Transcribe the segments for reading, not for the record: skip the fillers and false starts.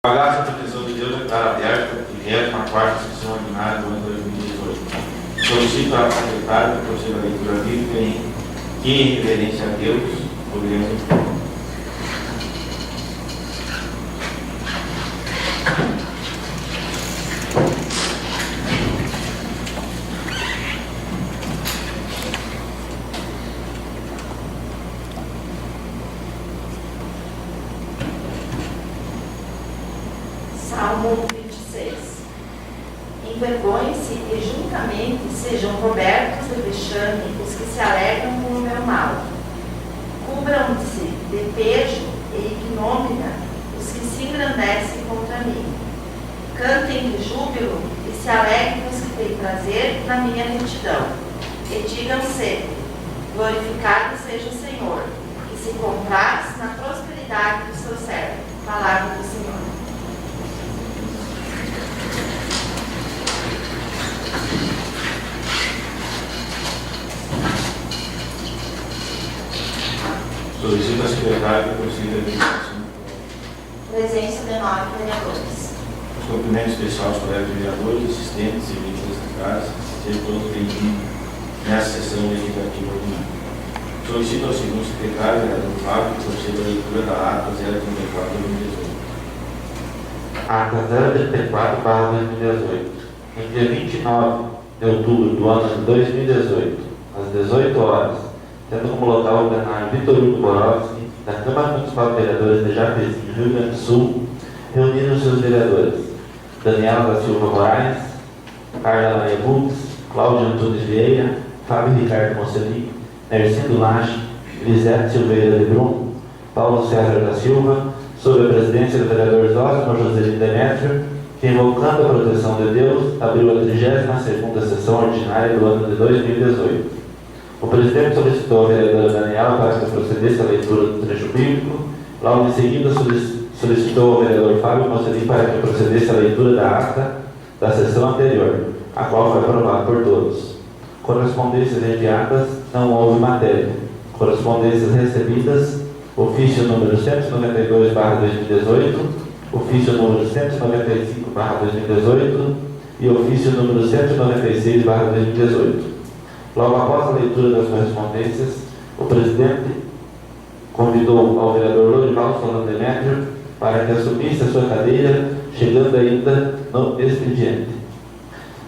Pagar a proteção de Deus declara aberta e reta a quarta sessão ordinária do ano 2018. Solicito à secretária que proceda a leitura bíblica em reverência a Deus, poderemos informar. Salmo 26. Envergonhem-se e juntamente sejam cobertos de vexame os que se alegram com o meu mal. Cubram-se de pejo e ignomínia os que se engrandecem contra mim. Cantem de júbilo e se alegrem os que têm prazer na minha retidão. E digam sempre: glorificado seja o Senhor, que se compraz na prosperidade do seu servo. Palavra do Senhor. Solicito a secretária que proceda a legislação. Presença de 9 vereadores. Os cumprimentos especiais aos colegas vereadores, assistentes e ministros da casa, sejam todos bem-vindos nessa sessão legislativa ordinária. Solicito ao segundo secretário, vereador Fabio, que proceda a leitura da ata 034/2018. Ata 034/2018. Em dia 29 de outubro do ano de 2018, às 18 horas, tendo como local o plenário Vitor Hugo Borowski, da Câmara Municipal de Vereadores de Japezinho, Rio Grande do Sul, reuniram seus vereadores Daniela Moraes, Carla, Claudio, Antunes, Vieira, Fabio Mocelin, Nercindo Lasch, Lizete, Silveira de Brum, Paulo, Cesar da Silva, sob a presidência do vereador Joserino Demétrio, que, invocando a proteção de Deus, abriu a 32ª Sessão Ordinária do ano de 2018. O presidente solicitou a vereadora Daniela para que procedesse a leitura do trecho bíblico. Logo em seguida, solicitou ao vereador Fabio Mocelin para que procedesse a leitura da ata da sessão anterior, a qual foi aprovada por todos. Correspondências enviadas, não houve matéria. Correspondências recebidas, ofício número 192/2018, ofício número 195/2018 e ofício número 196/2018. Logo após a leitura das correspondências, o presidente convidou ao vereador Lorival Demétrio para que assumisse a sua cadeira, chegando ainda no expediente.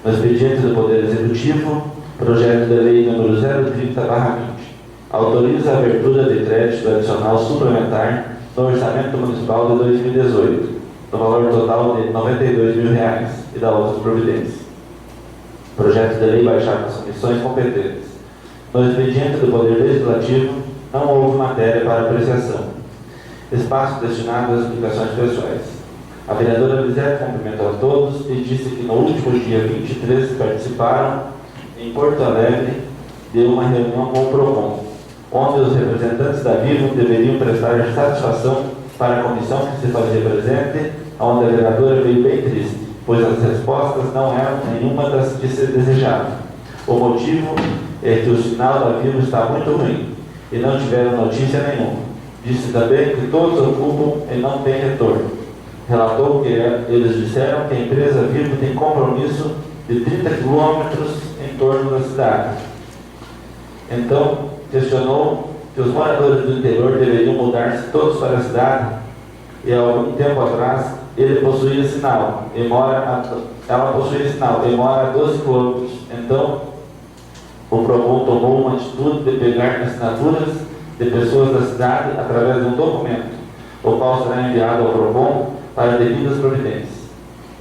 No expediente do Poder Executivo, projeto de lei número 030/20, autoriza a abertura de crédito adicional suplementar no Orçamento Municipal de 2018, no valor total de R$ 92.000 e da outras providências. Projeto de lei baixado nas comissões competentes. No expediente do Poder Legislativo, não houve matéria para apreciação. Espaço destinado às explicações pessoais. A vereadora Lizete cumprimentou a todos e disse que no último dia 23 participaram em Porto Alegre de uma reunião com o PROCON, onde os representantes da Vivo deveriam prestar satisfação para a comissão que se fazia presente, onde a vereadora veio bem triste, pois as respostas não eram nenhuma das que se desejava. O motivo é que o sinal da Vivo está muito ruim e não tiveram notícia nenhuma. Disse também que todos ocupam e não tem retorno. Relatou que eles disseram que a empresa Vivo tem compromisso de 30 quilômetros em torno da cidade. Então, questionou que os moradores do interior deveriam mudar-se todos para a cidade e, há algum tempo atrás, ela possuía sinal e mora a 12 quilômetros. Então, o PROCON tomou uma atitude de pegar assinaturas de pessoas da cidade através de um documento, o qual será enviado ao PROCON para devidas providências.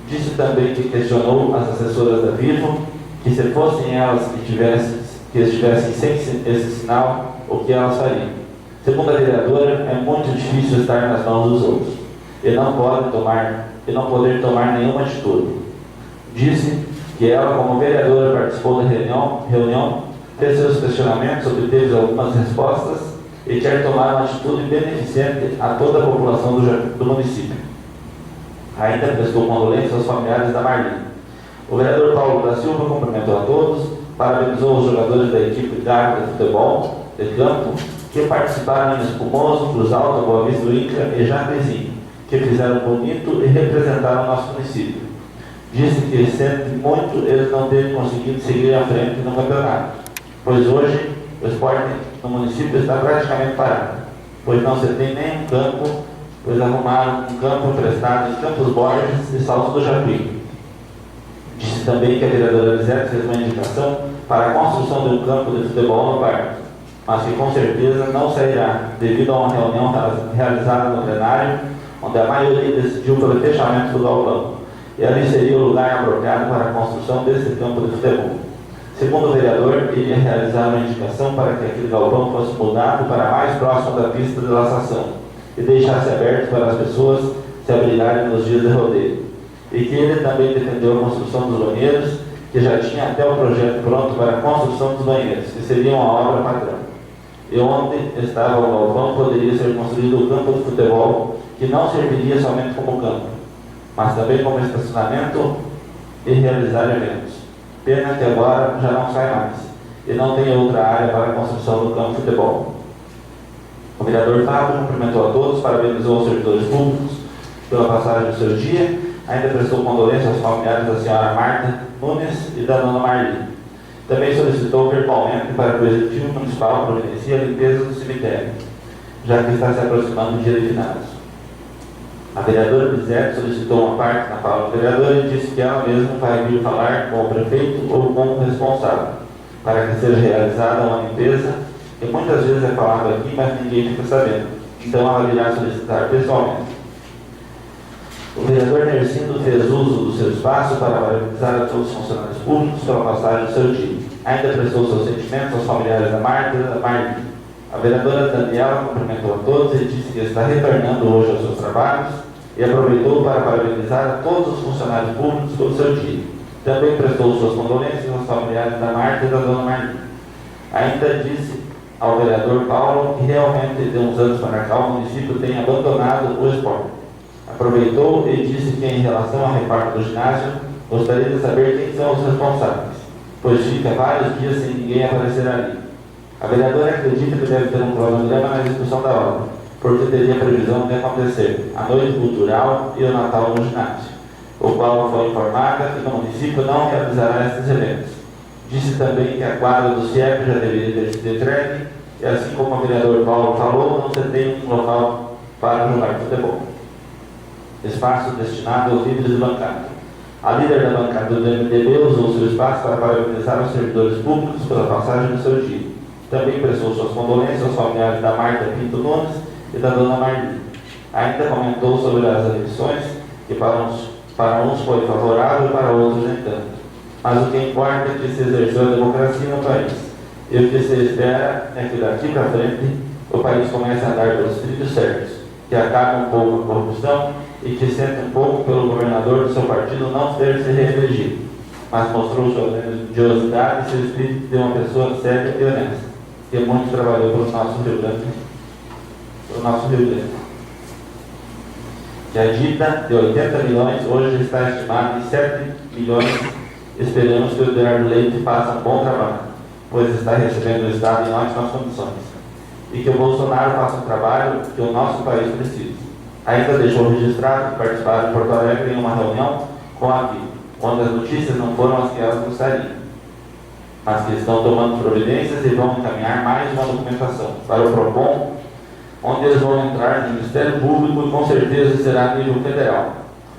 Disse também que questionou as assessoras da Vivo que, se fossem elas que estivessem sem esse sinal, o que elas fariam. Segundo a vereadora, é muito difícil estar nas mãos dos outros e não poder tomar nenhuma atitude. Disse que ela, como vereadora, participou da reunião, fez seus questionamentos, obteve algumas respostas e quer tomar uma atitude beneficente a toda a população do município. Ainda prestou condolências aos familiares da Marli. O vereador Paulo da Silva cumprimentou a todos, parabenizou os jogadores da equipe de área de futebol de campo que participaram em Espumoso, Cruz Alta, Boa Vista do Inca e Japezinho, que fizeram bonito e representaram o nosso município. Disse que sente muito eles não terem conseguido seguir à frente no campeonato, pois hoje o esporte no município está praticamente parado, pois não se tem nenhum campo, pois arrumaram um campo emprestado em Campos Borges e Salto do Jacuí. Disse também que a vereadora Lizete fez uma indicação para a construção de um campo de futebol no parque, mas que com certeza não sairá devido a uma reunião realizada no plenário, onde a maioria decidiu pelo fechamento do galpão, e ali seria o lugar apropriado para a construção desse campo de futebol. Segundo o vereador, iria realizar uma indicação para que aquele galpão fosse mudado para mais próximo da pista de laçação e deixasse aberto para as pessoas se abrigarem nos dias de rodeio. E que ele também defendeu a construção dos banheiros, que já tinha até o projeto pronto para a construção dos banheiros, que seria uma obra padrão. E onde estava o galpão poderia ser construído o campo de futebol, que não serviria somente como campo, mas também como estacionamento e realizar eventos. Pena que agora já não sai mais, e não tem outra área para a construção do campo de futebol. O vereador Fabio cumprimentou a todos, parabenizou os servidores públicos pela passagem do seu dia, ainda prestou condolências aos familiares da senhora Marta Antunes e da dona Marli. Também solicitou virtualmente para que o Executivo Municipal providencie a limpeza do cemitério, já que está se aproximando do dia de finados. A vereadora Lizete solicitou uma parte na fala do vereador e disse que ela mesma vai vir falar com o prefeito ou com o responsável, para que seja realizada uma limpeza, que muitas vezes é falado aqui, mas ninguém fica sabendo. Então ela virá solicitar pessoalmente. O vereador Nercindo fez uso do seu espaço para parabenizar a todos os funcionários públicos pela passagem do seu dia. Ainda prestou seus sentimentos aos familiares da Marta e da Marli. A vereadora Daniela cumprimentou a todos e disse que está retornando hoje aos seus trabalhos e aproveitou para parabenizar a todos os funcionários públicos pelo seu dia. Também prestou suas condolências aos familiares da Marta e da dona Marli. Ainda disse ao vereador Paulo que realmente, de uns anos para cá, o município tem abandonado o esporte. Aproveitou e disse que, em relação ao reparto do ginásio, gostaria de saber quem são os responsáveis, pois fica vários dias sem ninguém aparecer ali. A vereadora acredita que deve ter um cronograma na execução da obra, porque teria previsão de acontecer a noite cultural e o Natal no ginásio, o qual foi informada que no município não realizará esses eventos. Disse também que a quadra do CIEP já deveria ter sido entregue, e assim como o vereador Paulo falou, não se tem um local para jogar futebol. Espaço destinado aos líderes de bancada. A líder da bancada do MDB usou seu espaço para parabenizar os servidores públicos pela passagem do seu dia. Também prestou suas condolências aos familiares da Marta Pinto Nunes e da dona Marli. Ainda comentou sobre as eleições, que para uns foi favorável e para outros nem tanto. Mas o que importa é que se exerceu a democracia no país. E o que se espera é que daqui para frente o país comece a andar pelos trilhos certos, que acabe um pouco a corrupção e que sente um pouco pelo governador do seu partido não ter se reelegido, mas mostrou sua grandiosidade e seu espírito de uma pessoa séria e honesta, que muito trabalhou pelo nosso Rio Grande. Que a dívida de 80 milhões hoje está estimada em 7 milhões. Esperamos que o Eduardo Leite faça um bom trabalho, pois está recebendo o Estado em ótimas condições, e que o Bolsonaro faça um trabalho que o nosso país precisa. Ainda deixou registrado que participaram em Porto Alegre em uma reunião com a VIP, onde as notícias não foram as que elas gostariam, mas que estão tomando providências e vão encaminhar mais uma documentação para o PROCON, onde eles vão entrar no Ministério Público e com certeza será a nível federal.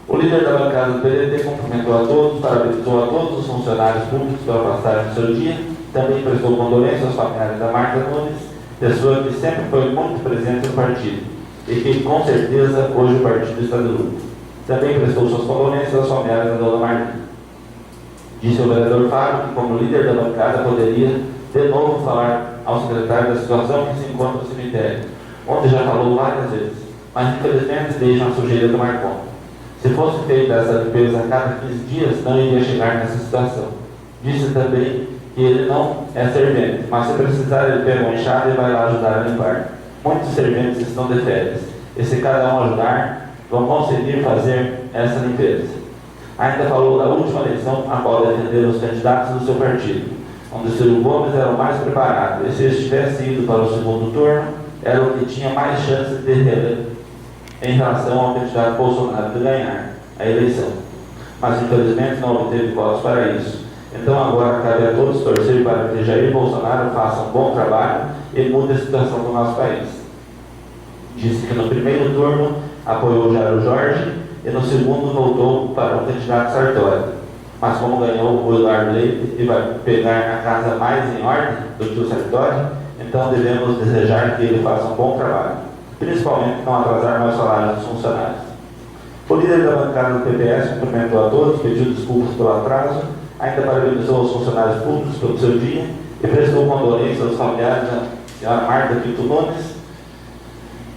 O líder da bancada do PDT cumprimentou a todos, parabenizou a todos os funcionários públicos pela passagem do seu dia, também prestou condolências aos familiares da Marta Antunes, pessoa que sempre foi muito presente no partido, e que com certeza hoje o partido está de luto. Também prestou suas condolências aos familiares da dona Marli. Disse o vereador Fábio que, como líder da bancada, poderia de novo falar ao secretário da situação que se encontra no cemitério, onde já falou várias vezes, mas infelizmente deixam a sujeira tomar conta. Se fosse feita essa limpeza a cada 15 dias, não iria chegar nessa situação. Disse também que ele não é servente, mas se precisar ele pega uma enxada e vai lá ajudar a limpar. Muitos serventes estão de férias, e se cada um ajudar, vão conseguir fazer essa limpeza. Ainda falou da última eleição, a qual defenderam os candidatos do seu partido, onde Ciro Gomes era o mais preparado, e se ele tivesse ido para o segundo turno, era o que tinha mais chance de em relação ao candidato Bolsonaro de ganhar a eleição, mas infelizmente não obteve votos para isso. Então agora cabe a todos torcer para que Jair Bolsonaro faça um bom trabalho e mude a situação do nosso país. Disse que no primeiro turno apoiou Jair Jorge e no segundo voltou para o candidato Sartori. Mas como ganhou o Eduardo Leite e vai pegar a casa mais em ordem do que o Sartori, então devemos desejar que ele faça um bom trabalho, principalmente não atrasar mais salário dos funcionários. O líder da bancada do PPS cumprimentou a todos, pediu desculpas pelo atraso, ainda parabenizou os funcionários públicos pelo seu dia e prestou condolência aos familiares da senhora Marta Pinto Nunes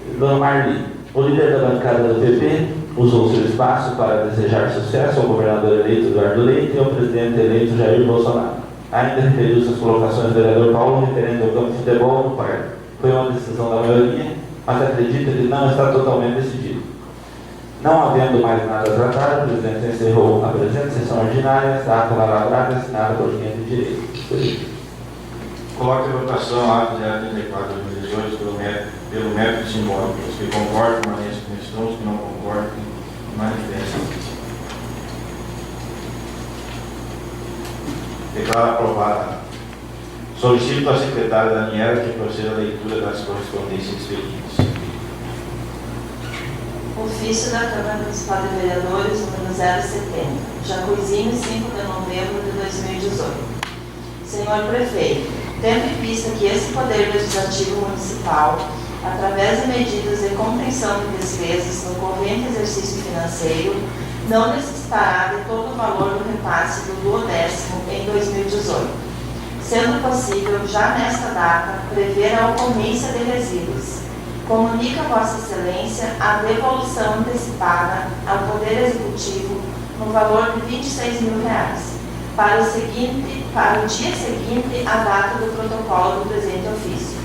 e dona Marli. O líder da bancada do PP usou seu espaço para desejar sucesso ao governador eleito Eduardo Leite e ao presidente eleito Jair Bolsonaro. Ainda referiu-se às colocações do vereador Paulo referente ao campo de futebol no parque. Foi uma decisão da maioria, mas acredita que não está totalmente decidido. Não havendo mais nada a tratar, o presidente encerrou a presente sessão ordinária, está elaborada e assinada por quem tem direito. Coloque em votação a ata 034 de 2018 pelo método simbólico. Os que concordam, permaneçam como estão, os que não concordam, manifestem. Declaro aprovada. Solicito à secretária Daniela que proceda à leitura das correspondências expedidas. Ofício da Câmara Municipal de Vereadores, número 070, Jacuizinho, 5 de novembro de 2018. Senhor Prefeito, tendo em vista que esse Poder Legislativo Municipal, através de medidas de contenção de despesas no corrente exercício financeiro, não necessitará de todo o valor do repasse do 12º em 2018, sendo possível, já nesta data, prever a ocorrência de resíduos. Comunica a Vossa Excelência a devolução antecipada ao Poder Executivo no valor de R$ 26.000 para o dia seguinte à data do protocolo do presente ofício.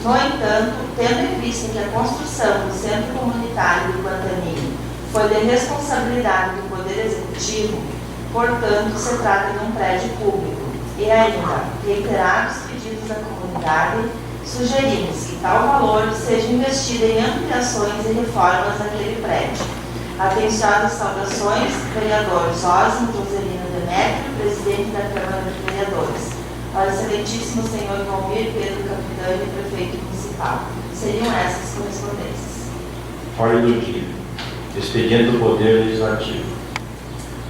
No entanto, tendo em vista que a construção do Centro Comunitário do Pantanil foi de responsabilidade do Poder Executivo, portanto, se trata de um prédio público, e ainda, reiterados pedidos da comunidade, sugerimos que tal valor seja investido em ampliações e reformas naquele prédio. Atenciosas saudações, vereador Joserino Demétrio, presidente da Câmara de Vereadores. Ao excelentíssimo senhor Valmir Pedro Capitani, prefeito municipal. Seriam essas correspondências. Ordem do dia. Expediente do Poder Legislativo.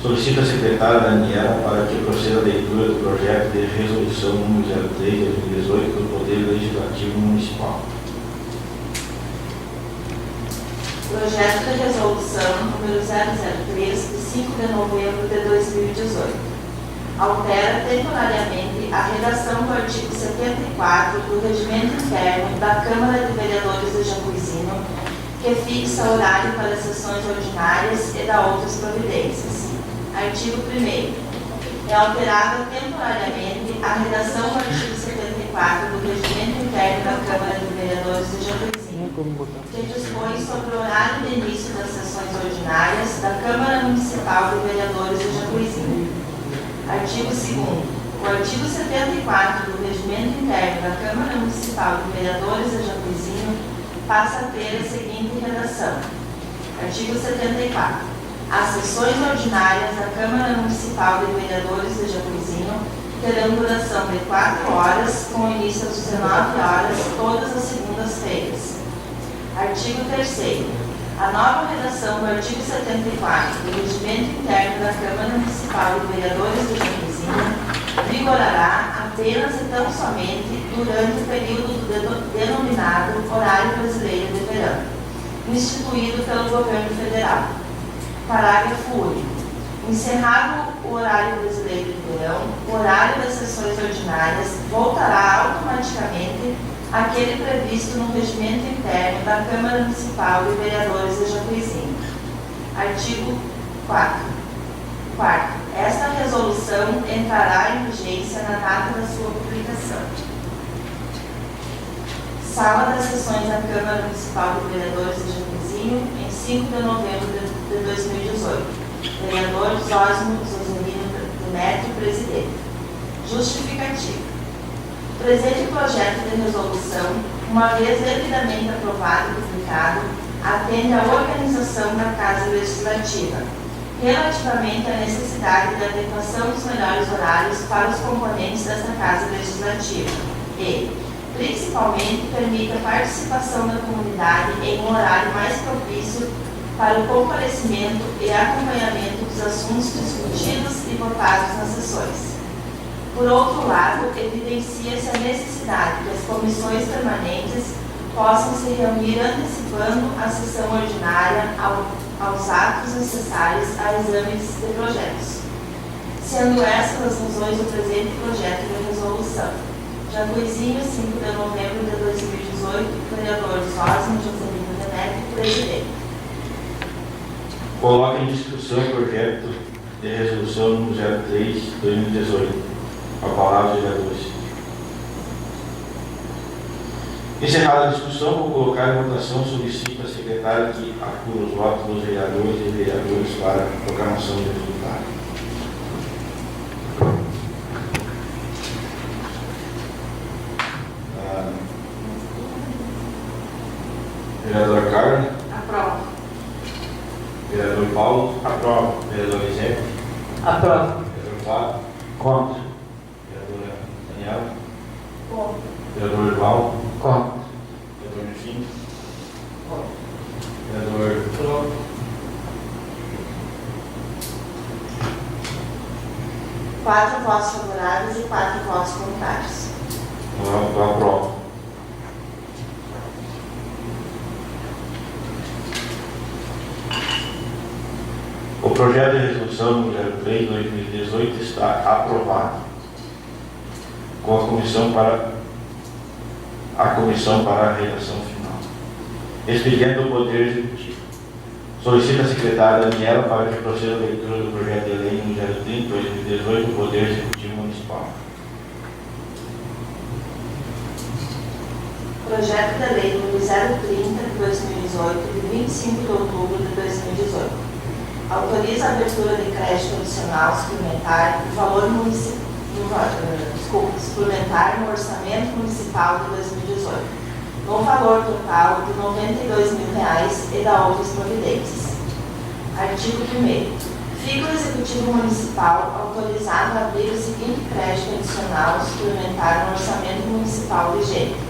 Solicito a secretária Daniela para que proceda a leitura do projeto de resolução número 03 de 2018 do Poder Legislativo Municipal. Projeto de resolução número 003 de 5 de novembro de 2018. Altera temporariamente a redação do artigo 74 do Regimento Interno da Câmara de Vereadores de Jacuizinho, que fixa horário para sessões ordinárias e dá outras providências. Artigo 1º. É alterada temporariamente a redação do artigo 74 do Regimento Interno da Câmara de Vereadores de Jacuizinho, que dispõe sobre o horário de início das sessões ordinárias da Câmara Municipal de Vereadores de Jacuizinho. Artigo 2º. O artigo 74 do Regimento Interno da Câmara Municipal de Vereadores de Jacuizinho passa a ter a seguinte redação. Artigo 74. As sessões ordinárias da Câmara Municipal de Vereadores de Jacuizinho terão duração de 4 horas, com início às 19 horas, todas as segundas-feiras. Artigo 3º. A nova redação do artigo 74 do Regimento Interno da Câmara Municipal de Vereadores de Jacuizinho vigorará apenas e tão somente durante o período denominado Horário Brasileiro de Verão, instituído pelo Governo Federal. Parágrafo único. Encerrado o horário brasileiro de verão, o horário das sessões ordinárias voltará automaticamente àquele previsto no regimento interno da Câmara Municipal de Vereadores de Jacuizinho. Artigo 4. Esta resolução entrará em vigência na data da sua publicação. Sala das sessões da Câmara Municipal de Vereadores de Jacuizinho, em 5 de novembro de 2018. Vereador Joserino Demétrio, presidente. Justificativa. Presente projeto de resolução, uma vez devidamente aprovado e publicado, atende à organização da Casa Legislativa, relativamente à necessidade de adequação dos melhores horários para os componentes desta Casa Legislativa e, principalmente, permite a participação da comunidade em um horário mais propício para o comparecimento e acompanhamento dos assuntos discutidos e votados nas sessões. Por outro lado, evidencia-se a necessidade que as comissões permanentes possam se reunir antecipando a sessão ordinária aos atos necessários a exames de projetos. Sendo essas as razões do presente projeto de resolução. Jacuizinho, 5 de novembro de 2018, vereadores Joserino Demétrio, presidente. Coloca em discussão o projeto de resolução número 03/2018. A palavra aos vereadores. Encerrada a discussão, vou colocar em votação. Solicito a secretária que apure os votos dos vereadores e vereadoras para a proclamação do resultado. Vereadora Carla. Aprova. Vereador Paulo. Aprova. Vereador Lizete. Aprova. Vereador Fabio. Contra. Vereadora Daniela. Contra. Vereador Lorival. Contra. Vereador Nercindo. Contra. Vereador 4 votos favoráveis e 4 votos contrários. Eu aprovo. O projeto de resolução número 03/2018 está aprovado com a comissão para a redação final. Expediente do Poder Executivo. Solicita a secretária Daniela para que proceda a leitura do projeto de lei número 30/2018 do Poder Executivo Municipal. Projeto de lei número 030 de 2018, de 25 de outubro de 2018. Autoriza a abertura de crédito adicional suplementar no valor suplementar no orçamento municipal de 2018, no valor total de R$ 92.000 e da outras providências. Artigo 1º. Fica o Executivo Municipal autorizado a abrir o seguinte crédito adicional suplementar no orçamento municipal vigente.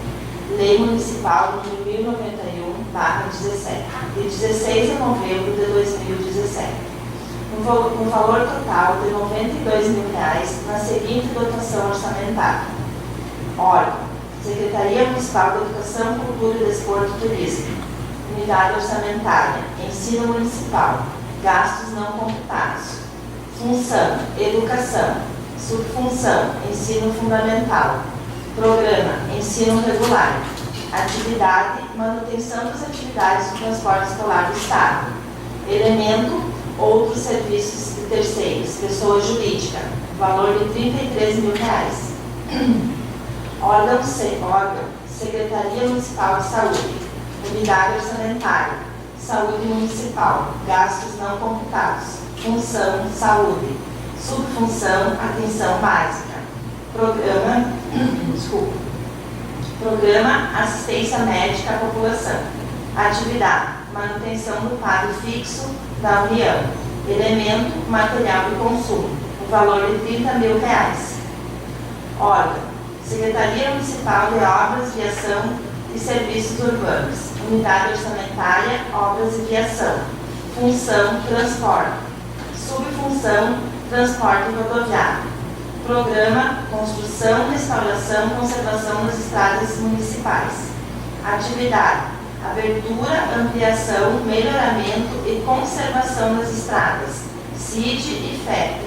Lei Municipal número 1091/17, de 16 de novembro de 2017. No valor total de R$ 92.000 na seguinte dotação orçamentária. Órgão: Secretaria Municipal de Educação, Cultura, Desporto e Turismo. Unidade orçamentária: Ensino Municipal. Gastos não computados. Função: Educação. Subfunção: Ensino Fundamental. Programa: Ensino Regular. Atividade: Manutenção das atividades do transporte escolar do Estado. Elemento: Outros serviços de terceiros, pessoa jurídica, valor de R$ 33.000. Órgão: Secretaria Municipal de Saúde. Unidade orçamentária: Saúde Municipal. Gastos não computados. Função: Saúde. Subfunção: Atenção Básica. Programa Assistência Médica à População. Atividade: Manutenção do quadro fixo da União. Elemento: Material de consumo. O valor de R$ 30.000. Órgão: Secretaria Municipal de Obras, Viação e Serviços Urbanos. Unidade orçamentária: Obras e Viação. Função: Transporte. Subfunção: Transporte rodoviário. Programa: Construção, Restauração e Conservação das Estradas Municipais. Atividade: Abertura, Ampliação, Melhoramento e Conservação das Estradas, CID e FEP.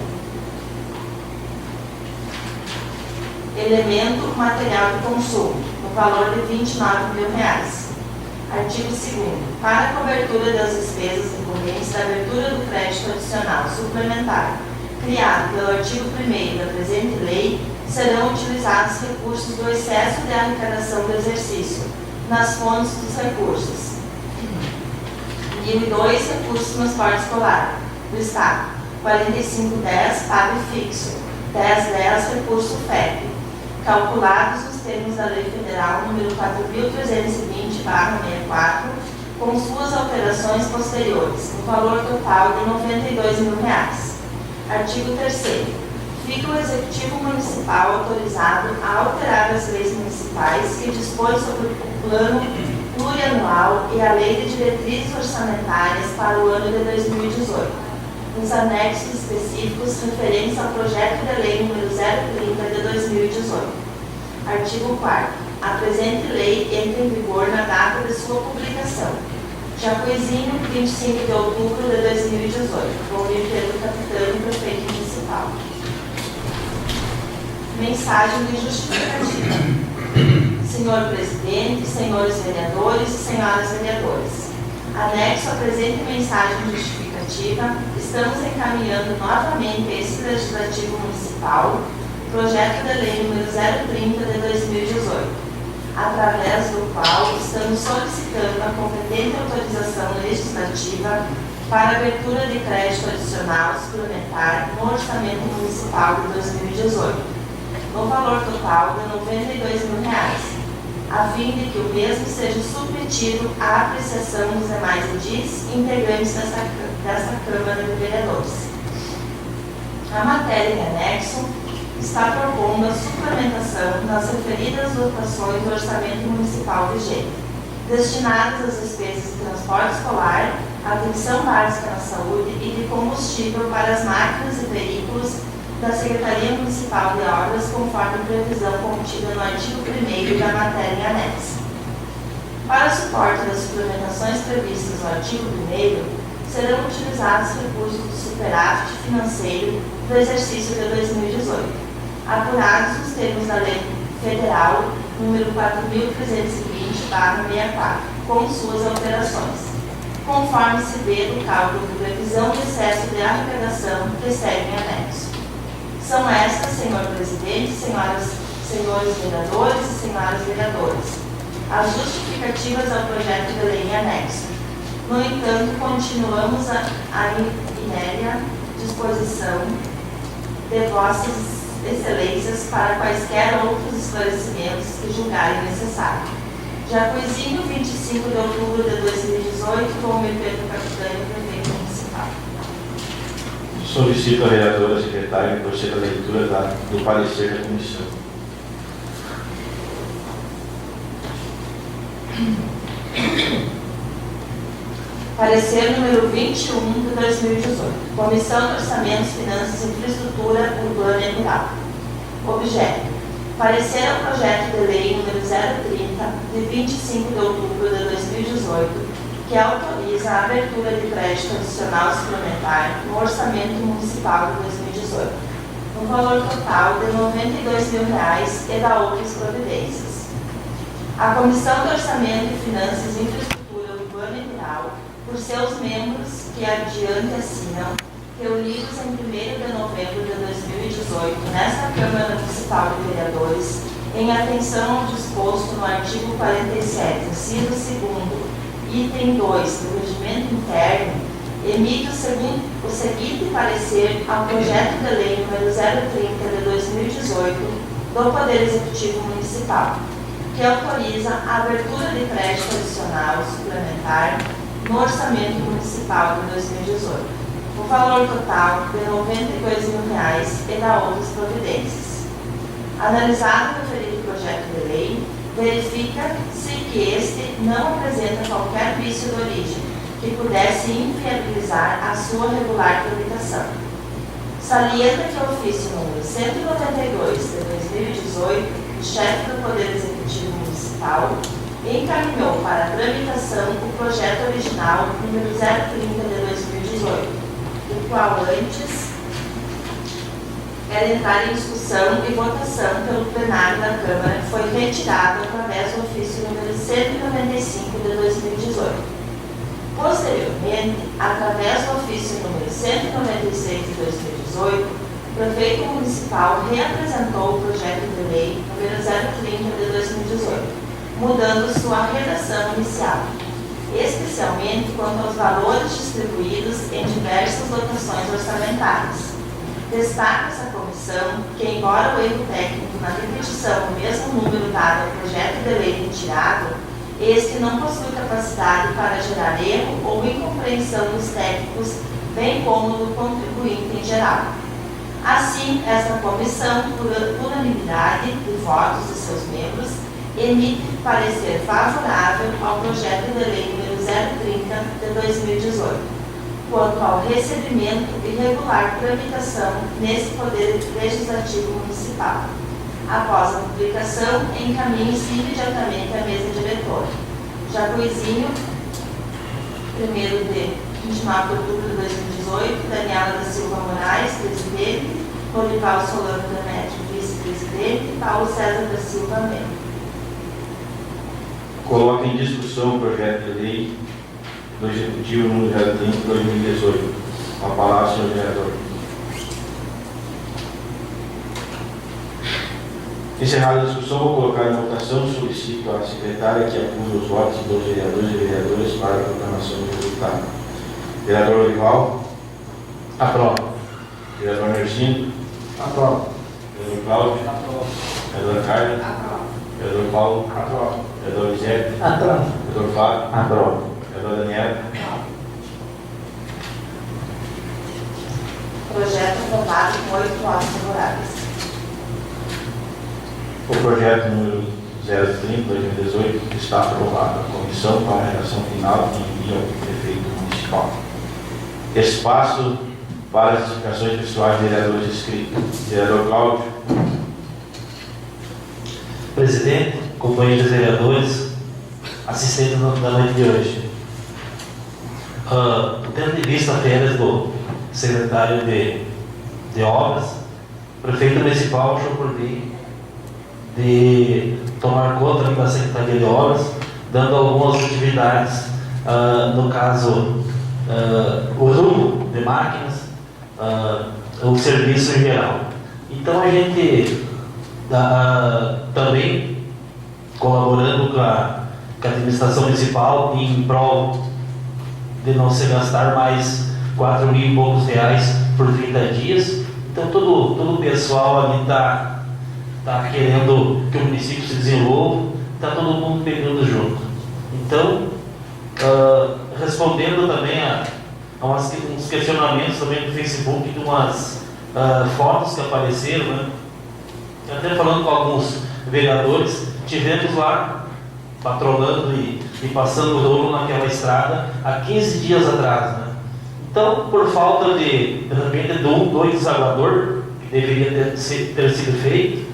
Elemento: Material de consumo, no valor de R$ 29.000. Artigo 2º. Para a cobertura das despesas decorrentes da abertura do crédito adicional suplementar criado pelo artigo 1º da presente lei, serão utilizados recursos do excesso de arrecadação do exercício nas fontes dos recursos. 1.002 recursos no transporte escolar do Estado, 4510 pago fixo, 1010 recurso FEP, calculados nos termos da Lei Federal número 4.320/64, com suas alterações posteriores, no valor total de R$ 92.000. Artigo 3º. Fica o Executivo Municipal autorizado a alterar as leis municipais que dispõem sobre o plano plurianual e a lei de diretrizes orçamentárias para o ano de 2018, nos anexos específicos referentes ao projeto de lei número 030 de 2018. Artigo 4º. A presente lei entra em vigor na data de sua publicação. Jacuizinho, 25 de outubro de 2018. Ouvido pelo capitão e prefeito municipal. Mensagem de justificativa. Senhor Presidente, senhores vereadores e senhoras vereadoras, anexo à presente mensagem justificativa, estamos encaminhando novamente a esse Legislativo Municipal projeto de lei número 030 de 2018, através do qual estamos solicitando a competente autorização legislativa para a abertura de crédito adicional suplementar no Orçamento Municipal de 2018, no valor total de R$ 92.000, a fim de que o mesmo seja submetido à apreciação dos demais edis integrantes desta Câmara de Vereadores. A matéria em anexo está propondo a suplementação das referidas dotações do Orçamento Municipal vigente, destinadas às despesas de transporte escolar, atenção básica na saúde e de combustível para as máquinas e veículos da Secretaria Municipal de Obras, conforme a previsão contida no artigo 1º da matéria em anexo. Para suporte das suplementações previstas no artigo 1º, serão utilizados recursos do superávit financeiro do exercício de 2018, apurados nos termos da Lei Federal número 4.320/64, com suas alterações, conforme se vê no cálculo de previsão de excesso de arrecadação que segue em anexo. São estas, senhor presidente, senhores vereadores e senhoras vereadoras, as justificativas ao projeto de lei em anexo. No entanto, continuamos à inéria disposição de vossas excelências para quaisquer outros esclarecimentos que julgarem necessário. Jacuizinho, 25 de outubro de 2018, com o Pedro Capitão, prefeito municipal. Solicito a vereadora secretária que proceda a leitura do parecer da comissão. Parecer número 21 de 2018. Comissão de Orçamentos, Finanças, Infraestrutura Urbana e Rural. Objeto. Parecer ao projeto de lei número 030, de 25 de outubro de 2018, que autoriza a abertura de crédito adicional suplementar no Orçamento Municipal de 2018, no valor total de R$ 92.000 e da outras providências. A Comissão de Orçamento e Finanças, Infraestrutura Urbana e Rural, por seus membros que adiante assinam, reunidos em 1º de novembro de 2018, nesta Câmara Municipal de Vereadores, em atenção ao disposto no artigo 47, inciso 2º, item 2 do Regimento Interno, emite o seguinte parecer ao projeto de lei número 030 de 2018 do Poder Executivo Municipal, que autoriza a abertura de crédito adicional suplementar no Orçamento Municipal de 2018, o valor total de R$ 92.000 e da outras providências. Analisado o referido projeto de lei, verifica-se que este não apresenta qualquer vício de origem que pudesse inviabilizar a sua regular tramitação. Salienta que o ofício número 192 de 2018, o chefe do Poder Executivo Municipal encaminhou para a tramitação o projeto original número 030 de 2018, o qual antes era entrar em discussão e votação pelo plenário da Câmara, foi retirado através do ofício número 195 de 2018. Posteriormente, através do ofício número 196 de 2018, o prefeito municipal reapresentou o projeto de lei número 030 de 2018, mudando sua redação inicial, especialmente quanto aos valores distribuídos em diversas dotações orçamentárias. Destaca essa comissão que, embora o erro técnico na repetição do mesmo número dado ao projeto de lei retirado, este não possui capacidade para gerar erro ou incompreensão dos técnicos, bem como do contribuinte em geral. Assim, esta comissão, por unanimidade de votos de seus membros, emite parecer favorável ao projeto de lei número 030 de 2018, quanto ao recebimento e regular tramitação nesse Poder Legislativo Municipal. Após a publicação, encaminhe-se imediatamente à mesa diretora. Jacuizinho, 1º de 29 de outubro de 2018, Daniela da Silva Moraes, presidente, Lorival Demétrio, vice-presidente, Paulo Cesar da Silva, membro. Coloca em discussão o projeto de lei do Executivo número 030 de 2018. Com a palavra, senhor vereador. Encerrada a discussão, vou colocar em votação. Solicito à secretária que apure os votos dos vereadores e vereadoras para a proclamação do resultado. Vereador Lorival. Aprova. Vereador Nercindo. Aprova. Vereador Claudio. Aprova. Vereador Carla. Aprova. Vereador Paulo. Aprova. Vereador Lizete. Aprova. Vereador Fabio. Aprova. Vereador Daniela. Projeto aprovado com 8 votos favoráveis. O projeto número 030/2018 está aprovado. A comissão para a redação final envia ao prefeito municipal. Espaço para as explicações pessoais de vereadores inscritos. Vereador Claudio. Presidente, companheiros vereadores, assistentes da noite de hoje. Tendo em vista as férias do secretário de obras, o prefeito municipal achou por mim de tomar conta da Secretaria de Obras, dando algumas atividades, no caso, o rumo de máquinas, o serviço em geral. Então a gente também colaborando com a administração municipal em prol de não se gastar mais 4 mil e poucos reais por 30 dias. Então todo o pessoal ali está querendo que o município se desenvolva, está todo mundo pegando junto. Então, respondendo também a uns questionamentos também do Facebook, de umas fotos que apareceram, né? Até falando com alguns vereadores, tivemos lá patrolando e passando o rolo naquela estrada há 15 dias atrás, né? Então, por falta de repente, dois desaguador, que deveria ter sido feito,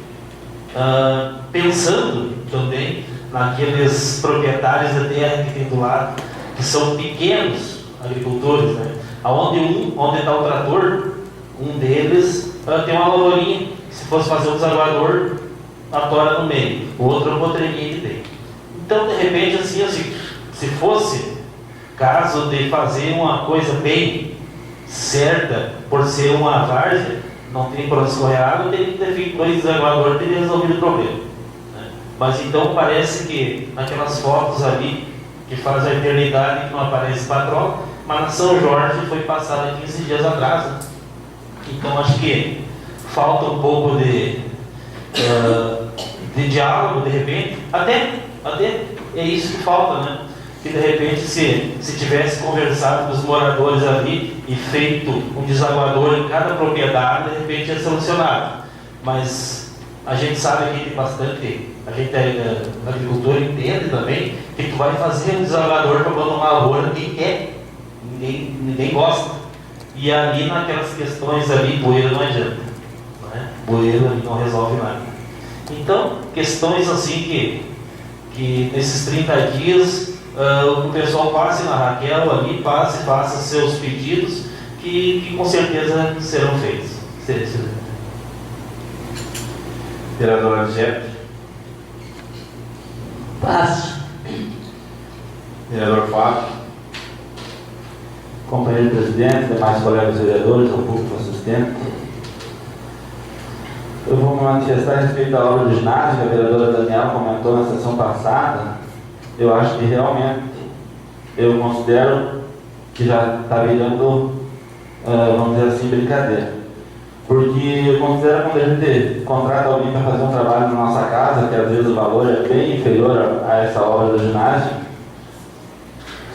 pensando também naqueles proprietários da terra que tem do lado, que são pequenos agricultores, né? Onde está o trator, um deles tem uma lavourinha, se fosse fazer um desaguador, atora no meio, o outro não poderia que tem. Então, de repente, assim, se fosse caso de fazer uma coisa bem certa, por ser uma várzea, não tem para onde escorrer água, teria que ter feito 2 desaguadores, teria resolvido o problema, né? Mas então parece que naquelas fotos ali, que faz a eternidade que não aparece patrão, mas na São Jorge foi passada 15 dias atrás, né? Então acho que falta um pouco de diálogo, de repente, até é isso que falta, né? Que de repente se tivesse conversado com os moradores ali e feito um desaguador em cada propriedade, de repente é solucionado. Mas a gente sabe que tem bastante, a gente agricultor entende também que tu vai fazer um desaguador para botar uma lavoura, ninguém quer, ninguém gosta. E ali naquelas questões ali, bueiro não adianta, né? Bueiro ali não resolve nada. Então, questões assim que nesses 30 dias o pessoal passe na Raquel ali, faça seus pedidos, que com certeza serão feitos. Vereador Lizete. Passo. Vereador Fábio. Companheiro presidente, demais colegas vereadores, ao público assistente, eu vou me manifestar a respeito da obra do ginásio, que a vereadora Daniela comentou na sessão passada. Eu acho que realmente, eu considero que já está virando, vamos dizer assim, brincadeira. Porque eu considero quando a gente contrata alguém para fazer um trabalho na nossa casa, que às vezes o valor é bem inferior a essa obra do ginásio,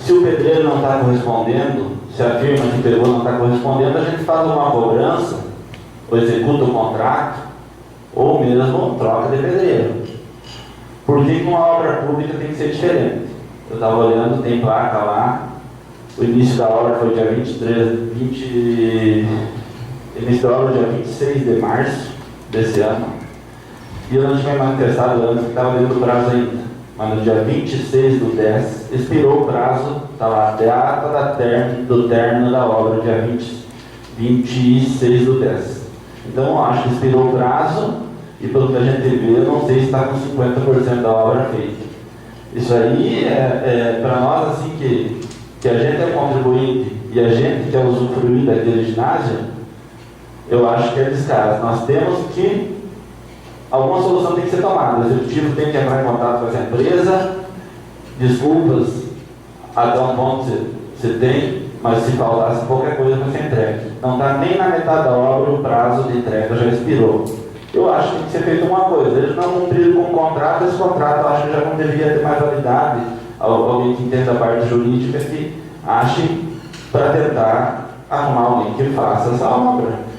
se o pedreiro não está correspondendo, se a firma que pegou não está correspondendo, a gente faz uma cobrança, ou executa o contrato, ou mesmo troca de pedreiro. Por que uma obra pública tem que ser diferente? Eu estava olhando, tem placa lá, o início da obra foi dia início da obra dia 26 de março desse ano, e eu não tinha manifestado antes que estava dentro do prazo ainda, mas no dia 26/10 expirou o prazo, está lá a data do término da obra, dia 26/10. Então eu acho que expirou o prazo, e pelo que a gente vê, eu não sei se está com 50% da obra feita. Isso aí para nós, assim, que a gente é contribuinte e a gente quer usufruir daquele ginásio, eu acho que é descaso. Nós temos que, alguma solução tem que ser tomada. O executivo tem que entrar em contato com essa empresa, desculpas, até um ponto você tem, mas se faltasse qualquer coisa para ser entregue. Não está nem na metade da obra, o prazo de entrega já expirou. Eu acho que tem que ser feita uma coisa. Eles não cumpriram com o contrato, esse contrato eu acho que já não deveria ter mais validade. Alguém que entenda a parte jurídica que ache para tentar arrumar alguém que faça essa obra.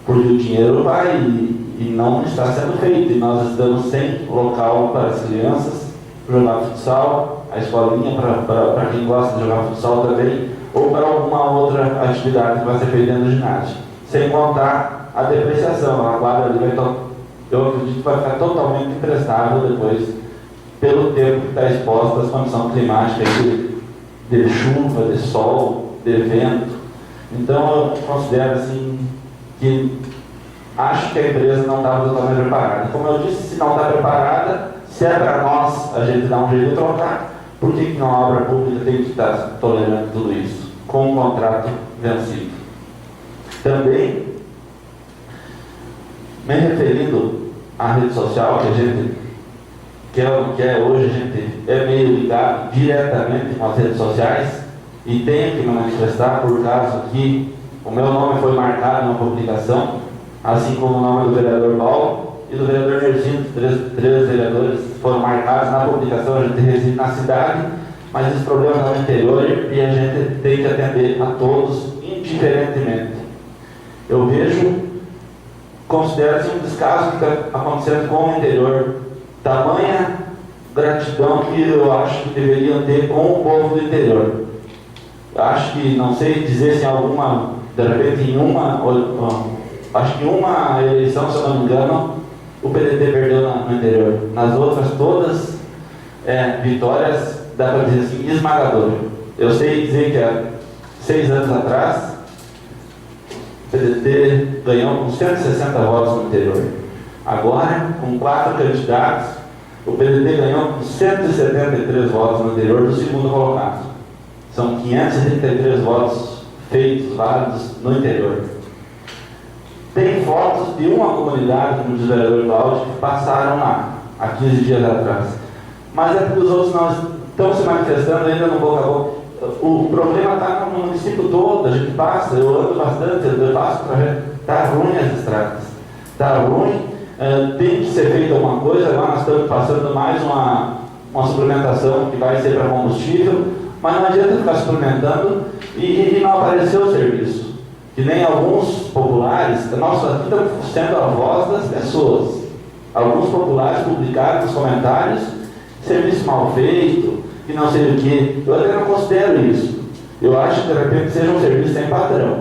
Porque o dinheiro vai e não está sendo feito. E nós estamos sem local para as crianças jogar futsal, a escolinha para quem gosta de jogar futsal também, ou para alguma outra atividade que vai ser feita dentro do ginásio. Sem contar a depreciação. A quadra ali eu acredito que vai ficar totalmente imprestável depois, pelo tempo que está exposto às condições climáticas de chuva, de sol, de vento. Então eu considero assim que acho que a empresa não estava totalmente preparada. Como eu disse, se não está preparada, se é para nós a gente dar um jeito de trocar, por que uma obra pública tem que estar tolerando tudo isso com um contrato vencido? Também, me referindo à rede social, que a gente quer hoje, a gente é meio ligado diretamente com as redes sociais e tem que me manifestar por causa que o meu nome foi marcado na publicação, assim como o nome do vereador Paulo e do vereador Nercindo. Três vereadores foram marcados na publicação. A gente reside na cidade, mas esse problema está no interior e a gente tem que atender a todos indiferentemente. Eu considero um descaso que está acontecendo com o interior. Tamanha gratidão que eu acho que deveriam ter com o povo do interior. Eu acho que, não sei dizer se alguma, de repente acho que uma eleição, se eu não me engano, o PDT perdeu no interior. Nas outras todas, vitórias, dá para dizer assim, esmagadoras. Eu sei dizer que há 6 anos atrás, o PDT ganhou com 160 votos no interior. Agora, com 4 candidatos, o PDT ganhou com 173 votos no interior do segundo colocado. São 533 votos feitos, válidos no interior. Tem fotos de uma comunidade, como diz o vereador Claudio, que passaram lá, há 15 dias atrás. Mas é porque os outros não estão se manifestando ainda no boca a boca. O problema está no município todo, a gente passa, eu ando bastante, eu passo para ver, está ruim as estradas. Está ruim, tem que ser feita alguma coisa. Agora nós estamos passando mais uma suplementação que vai ser para combustível, mas não adianta ficar suplementando e não apareceu o serviço. Que nem alguns populares, nós aqui estamos sendo a voz das pessoas. Alguns populares publicaram nos comentários serviço mal feito, que não sei o quê. Eu até não considero isso. Eu acho que de repente seja um serviço sem patrão.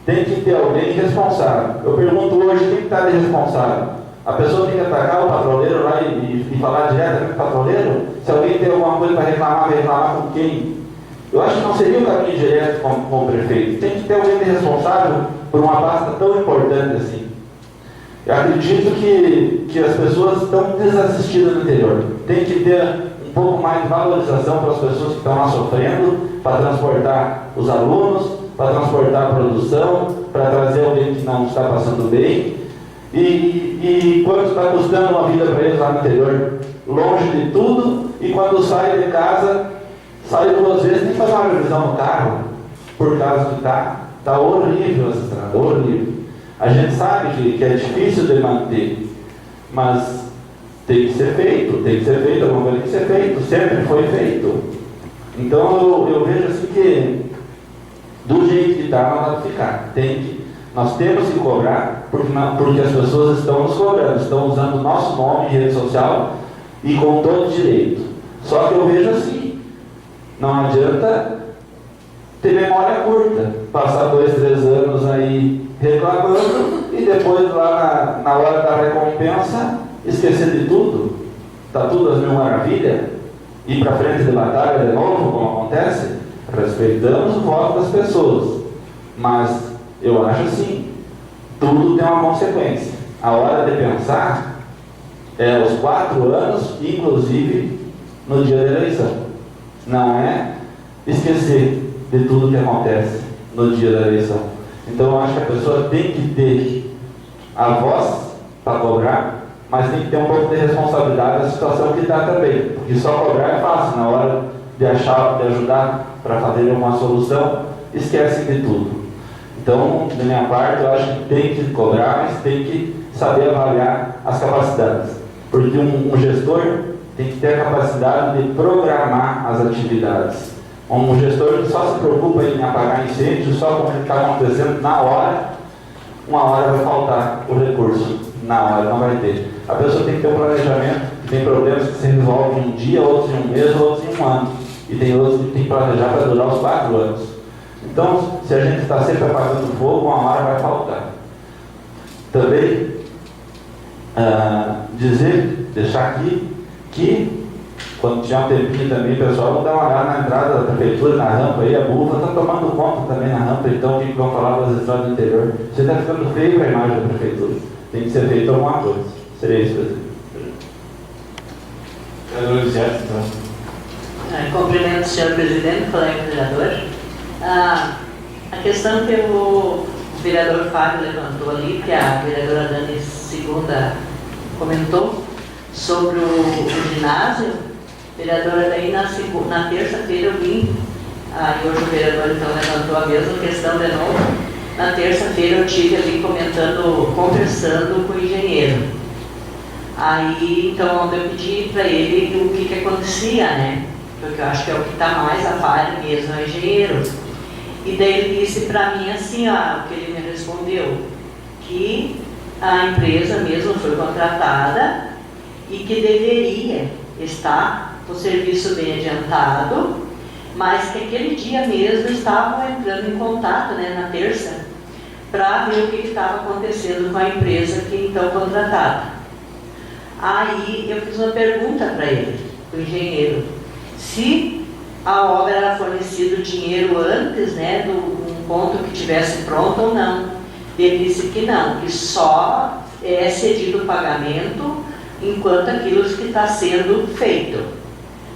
Tem que ter alguém responsável. Eu pergunto hoje, quem está de responsável? A pessoa tem que atacar o patrulheiro lá e falar diretamente com o patrulheiro? Se alguém tem alguma coisa para reclamar, vai reclamar com quem? Eu acho que não seria o caminho direto com o prefeito. Tem que ter alguém responsável por uma pasta tão importante assim. Eu acredito que as pessoas estão desassistidas no interior. Tem que ter um pouco mais de valorização para as pessoas que estão lá sofrendo, para transportar os alunos, para transportar a produção, para trazer alguém que não está passando bem. E quanto está custando uma vida para eles lá no interior, longe de tudo, e quando sai de casa, sai 2 vezes, nem fazer uma revisão no carro, por causa que está horrível essa estrada, horrível. A gente sabe que é difícil de manter, mas tem que ser feito, alguma coisa tem que ser feito, sempre foi feito. Então eu vejo assim que do jeito que está, não dá para ficar. Nós temos que cobrar, porque as pessoas estão nos cobrando, estão usando o nosso nome em rede social e com todo direito. Só que eu vejo assim, não adianta ter memória curta, passar 2, 3 anos aí reclamando e depois lá na hora da recompensa esquecer de tudo. Está tudo às mil maravilhas, ir para frente de batalha de novo, como acontece. Respeitamos o voto das pessoas, mas eu acho assim, tudo tem uma consequência. A hora de pensar é os 4 anos, inclusive no dia da eleição. Não é esquecer de tudo que acontece no dia da eleição. Então eu acho que a pessoa tem que ter a voz para cobrar, mas tem que ter um pouco de responsabilidade na situação que está também. Porque só cobrar é fácil, na hora de ajudar para fazer uma solução, esquece de tudo. Então, da minha parte, eu acho que tem que cobrar, mas tem que saber avaliar as capacidades. Porque um gestor tem que ter a capacidade de programar as atividades. Um gestor que só se preocupa em apagar incêndio, só com o que está acontecendo na hora, uma hora vai faltar o recurso. Na hora, não vai ter. A pessoa tem que ter um planejamento, tem problemas que se resolvem em um dia, outros em um mês, outros em um ano. E tem outros que tem que planejar para durar os 4 anos. Então, se a gente está sempre apagando fogo, uma hora vai faltar. Também, deixar aqui, que quando tiver um tempinho também, pessoal, vamos dar uma olhada na entrada da prefeitura, na rampa aí, a buva está tomando conta também na rampa, então o que vão falar das estradas do interior? Você está ficando feio a imagem da prefeitura. Tem que ser feito alguma coisa. Seria isso, presidente. Vereador Lizete, então. Cumprimento o senhor presidente, colega vereador. A questão que o vereador Fabio levantou ali, que a vereadora Dani segunda comentou, sobre o ginásio, vereadora, daí na terça-feira eu vim, e hoje o vereador então levantou a mesma questão de novo. Na terça-feira eu estive ali conversando com o engenheiro. Aí, então, onde eu pedi para ele o que acontecia, né? Porque eu acho que é o que está mais a falha mesmo, é o engenheiro. E daí ele disse para mim assim, o que ele me respondeu, que a empresa mesmo foi contratada e que deveria estar com o serviço bem adiantado, mas que aquele dia mesmo estavam entrando em contato, né, na terça, para ver o que estava acontecendo com a empresa que então contratada. Aí eu fiz uma pergunta para ele, o engenheiro, se a obra era fornecido dinheiro antes, né, de um ponto que tivesse pronto ou não. Ele disse que não, que só é cedido o pagamento enquanto aquilo que está sendo feito.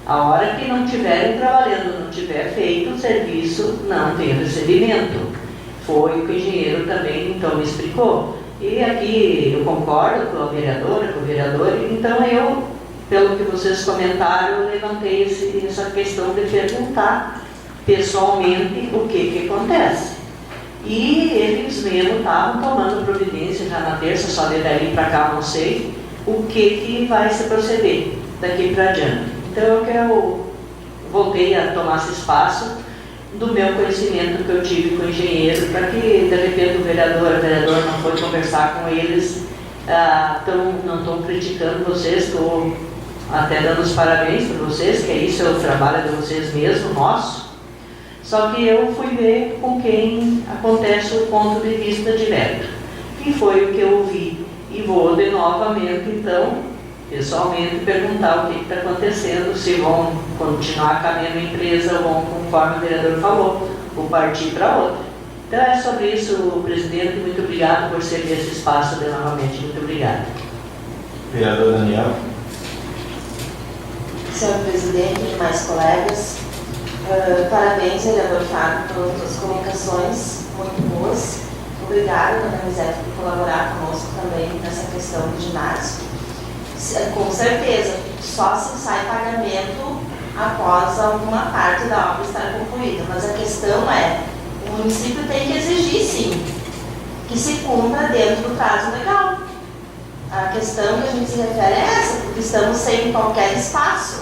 A hora que não estiverem trabalhando, não tiver feito o serviço, não tem recebimento. Foi o que o engenheiro também então me explicou. E aqui eu concordo com a vereadora, com o vereador, então eu, pelo que vocês comentaram, eu levantei essa questão de perguntar pessoalmente o que acontece. E eles mesmo estavam tomando providência já na terça, só de daí para cá não sei, o que vai se proceder daqui para adiante. Então eu voltei a tomar esse espaço do meu conhecimento que eu tive com o engenheiro, para que de repente o vereador não foi conversar com eles, não estou criticando vocês, estou até dando os parabéns para vocês, que isso é o trabalho de vocês mesmo, nosso. Só que eu fui ver com quem acontece o ponto de vista direto, que foi o que eu ouvi. E vou de novamente, então, pessoalmente, perguntar o que está acontecendo, se vão continuar com a mesma empresa ou vão, conforme o vereador falou, ou partir para outra. Então é sobre isso, presidente. Muito obrigado por ceder esse espaço de novamente. Muito obrigada. Vereador Daniela. Senhor presidente e demais colegas, parabéns, vereador Fábio, por todas as comunicações muito boas. Obrigada, dona Lizete, por colaborar conosco também nessa questão do ginásio. Com certeza, só se sai pagamento após alguma parte da obra estar concluída, mas a questão é, o município tem que exigir sim, que se cumpra dentro do prazo legal. A questão que a gente se refere é essa, porque estamos sem qualquer espaço,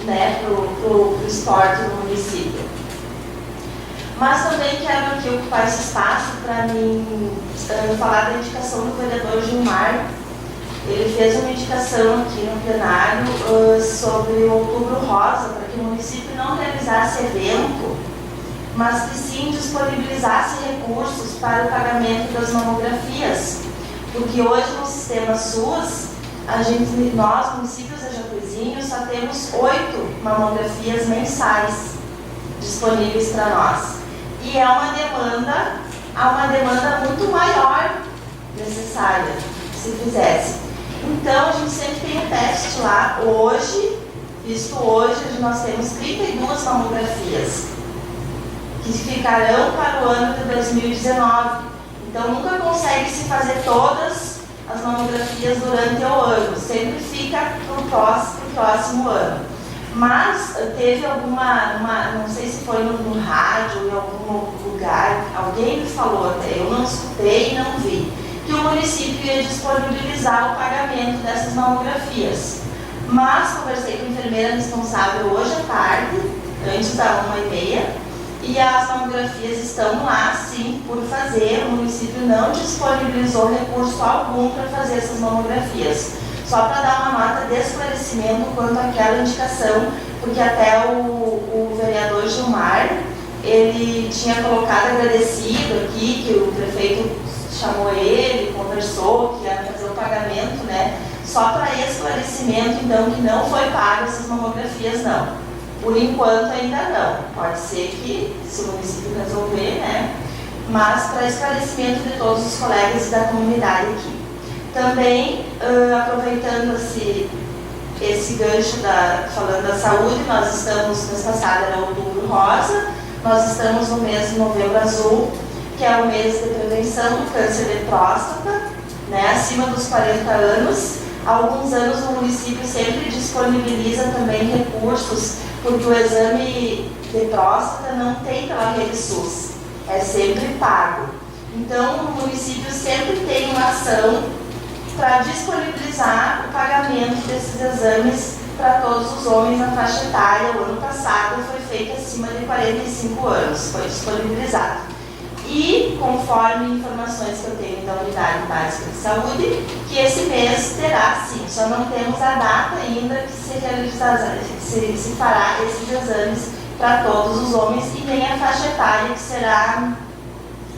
né, para o esporte no município. Mas também quero aqui ocupar esse espaço para mim falar da indicação do vereador Gilmar. Ele fez uma indicação aqui no plenário sobre o Outubro Rosa, para que o município não realizasse evento, mas que sim disponibilizasse recursos para o pagamento das mamografias. Porque hoje no sistema SUS, nós, municípios de Jacuizinho, só temos 8 mamografias mensais disponíveis para nós. E é uma demanda muito maior necessária, se fizesse. Então, a gente sempre tem um teste lá. Hoje, nós temos 32 mamografias que ficarão para o ano de 2019. Então, nunca consegue se fazer todas as mamografias durante o ano. Sempre fica para o próximo ano. Mas teve não sei se foi no rádio, em algum lugar, alguém me falou até, eu não escutei e não vi, que o município ia disponibilizar o pagamento dessas mamografias. Mas conversei com a enfermeira responsável hoje à tarde, antes da 1h30, e as mamografias estão lá, sim, por fazer. O município não disponibilizou recurso algum para fazer essas mamografias. Só para dar uma nota de esclarecimento quanto àquela indicação, porque até o vereador Gilmar, ele tinha colocado agradecido aqui, que o prefeito chamou ele, conversou, que ia fazer o pagamento, né? Só para esclarecimento, então, que não foi pago essas mamografias, não. Por enquanto ainda não. Pode ser que, se o município resolver, né? Mas para esclarecimento de todos os colegas da comunidade aqui. Também, aproveitando esse gancho falando da saúde, nós estamos, mês passado era Outubro Rosa, nós estamos no mês de Novembro Azul, que é o mês de prevenção do câncer de próstata, né, acima dos 40 anos. Há alguns anos o município sempre disponibiliza também recursos, porque o exame de próstata não tem pela rede SUS, é sempre pago. Então o município sempre tem uma ação para disponibilizar o pagamento desses exames para todos os homens na faixa etária. O ano passado foi feito acima de 45 anos, foi disponibilizado. E, conforme informações que eu tenho da Unidade Básica de Saúde, que esse mês terá sim, só não temos a data ainda que se fará esses exames para todos os homens e nem a faixa etária, que será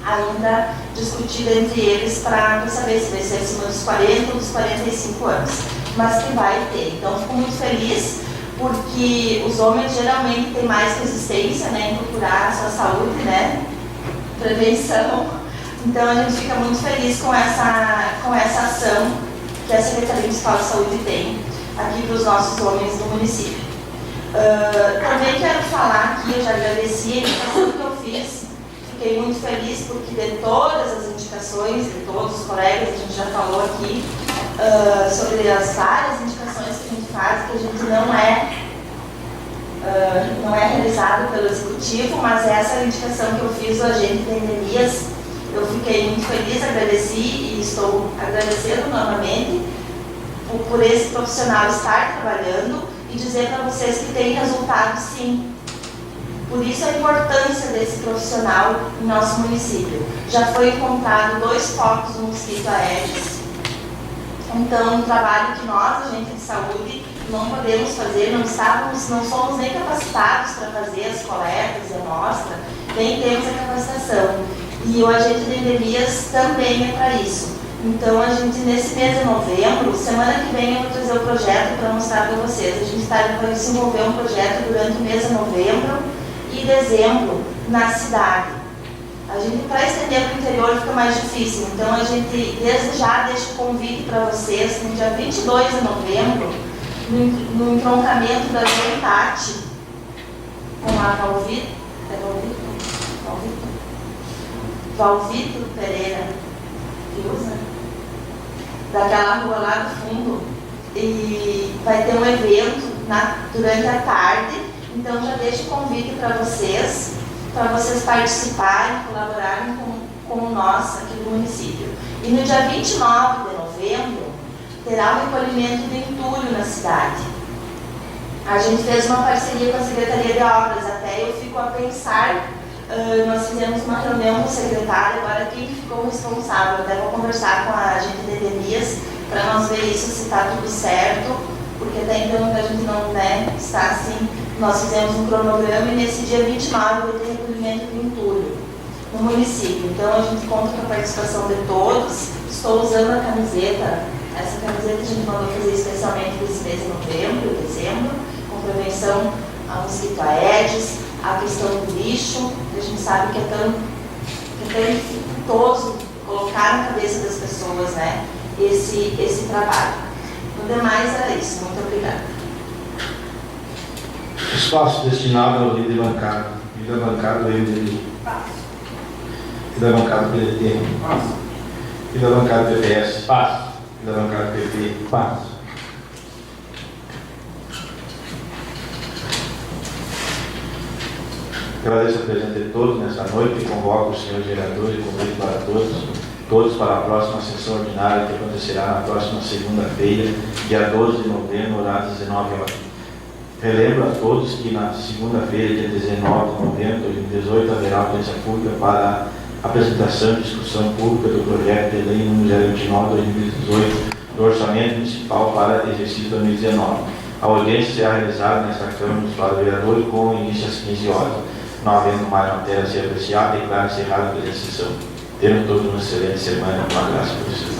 ainda discutida entre eles para saber se vai ser acima dos 40 ou dos 45 anos, mas que vai ter. Então, fico muito feliz, porque os homens geralmente têm mais resistência, né, em procurar a sua saúde, né, prevenção. Então, a gente fica muito feliz com essa ação que a Secretaria Municipal de Saúde tem aqui para os nossos homens do município. Também quero falar aqui, eu já agradeci a indicação que eu fiz. Fiquei muito feliz porque de todas as indicações, de todos os colegas, a gente já falou aqui sobre as várias indicações que a gente faz, que a gente não é realizado pelo Executivo, mas essa indicação que eu fiz do agente de endemias, eu fiquei muito feliz, agradeci e estou agradecendo novamente por esse profissional estar trabalhando e dizer para vocês que tem resultado sim. Por isso a importância desse profissional em nosso município. Já foi encontrado 2 focos do mosquito Aedes. Então, um trabalho que nós, agente de saúde, não podemos fazer, não somos nem capacitados para fazer as coletas e a amostra, nem temos a capacitação. E o agente de endemias também é para isso. Então, a gente, nesse mês de novembro, semana que vem eu vou trazer o projeto para mostrar para vocês. A gente vai desenvolver um projeto durante o mês de novembro e dezembro na cidade. A gente, para estender para o interior, fica mais difícil. Então, a gente, desde já, deixa o convite para vocês, no dia 22 de novembro, no entroncamento da Juventate, com a Valvito Pereira, que usa, daquela rua lá do fundo, e vai ter um evento durante a tarde. Então, já deixo o convite para vocês participarem, colaborarem como nós aqui do município. E no dia 29 de novembro, terá um recolhimento de entulho na cidade. A gente fez uma parceria com a Secretaria de Obras, até eu fico a pensar, nós fizemos uma reunião com o secretário, agora quem ficou responsável, até vou conversar com a agente de Demias, para nós ver isso, se está tudo certo, porque até então a gente não está assim. Nós fizemos um cronograma e nesse dia 29 vai ter recolhimento de entulho no município. Então a gente conta com a participação de todos. Estou usando a camiseta, essa camiseta a gente mandou fazer especialmente desse mês de novembro e dezembro, com prevenção ao mosquito Aedes, a questão do lixo, que a gente sabe que é tão dificultoso colocar na cabeça das pessoas, né, esse trabalho. No demais era isso. Muito obrigada. Espaço destinado ao líder bancário. Líder bancário do MDB. Passo. Líder bancário do PDT. Passo. Líder bancário do PPS. Passo. Líder bancário do PP. Passo. Agradeço a presença de todos nesta noite e convoco os senhores vereadores e convido para todos para a próxima sessão ordinária que acontecerá na próxima segunda-feira, dia 12 de novembro, horário 19 horas. Relembro a todos que na segunda-feira, dia 19 de novembro de 2018, haverá audiência pública para a apresentação e discussão pública do projeto de lei número 029/2018 do Orçamento Municipal para exercício 2019. A audiência será realizada nesta Câmara Municipal de Vereadores com início às 15 horas. Não havendo mais matéria a ser apreciada, declaro encerrada a sessão. Tenham todos uma excelente semana, com a graça do Senhor.